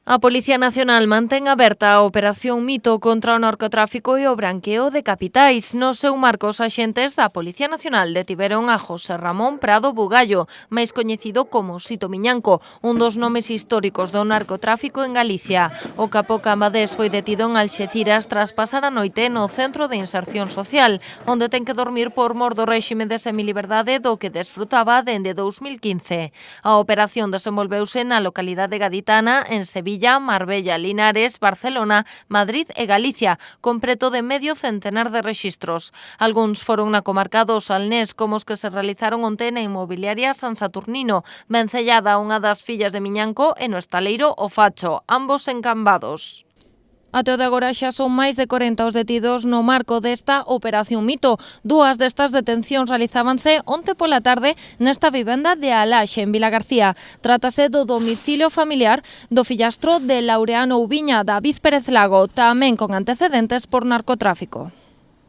A Policía Nacional mantén aberta a Operación Mito contra o narcotráfico e o branqueo de capitais. No seu marco, os axentes da Policía Nacional detiveron a José Ramón Prado Bugallo, máis coñecido como Sito Miñanco, un dos nomes históricos do narcotráfico en Galicia. O capo cambadés foi detido en Alxeciras tras pasar a noite no Centro de Inserción Social, onde ten que dormir por mor do réxime de semiliberdade do que desfrutaba dende 2015. A operación desenvolveuse na localidade gaditana en Sevilla, Marbella, Linares, Barcelona, Madrid e Galicia, con preto de medio centenar de rexistros. Algúns foron na comarca do Salnés, como os que se realizaron onte na inmobiliaria San Saturnino, vencellada unha das fillas de Miñanco e no estaleiro O Facho, ambos encambados. Até o de agora xa son máis de 40 os detidos no marco desta Operación Mito. Dúas destas detencións realizábanse onte pola tarde nesta vivenda de Alaxe, en Vilagarcía. Trátase do domicilio familiar do fillastro de Laureano Ubiña, David Pérez Lago, tamén con antecedentes por narcotráfico.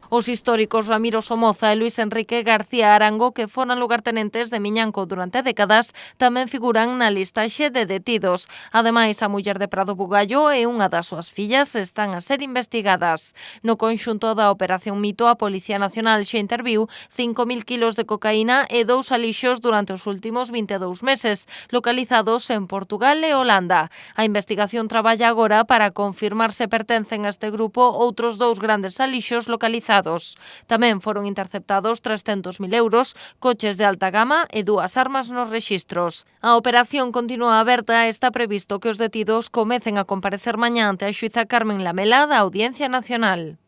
Os históricos Ramiro Somoza e Luis Enrique García Arango, que foran lugartenentes de Miñanco durante décadas, tamén figuran na listaxe de detidos. Ademais, a muller de Prado Bugallo e unha das súas fillas están a ser investigadas. No conxunto da Operación Mito, a Policía Nacional xa interviu 5.000 kilos de cocaína e 2 alixos durante os últimos 22 meses, localizados en Portugal e Holanda. A investigación traballa agora para confirmar se pertencen a este grupo outros 2 grandes alixos localizados. Tamén foron interceptados 300.000 euros, coches de alta gama e 2 armas nos rexistros. A operación continúa aberta e está previsto que os detidos comecen a comparecer mañá ante a xuíza Carmen Lamela da Audiencia Nacional.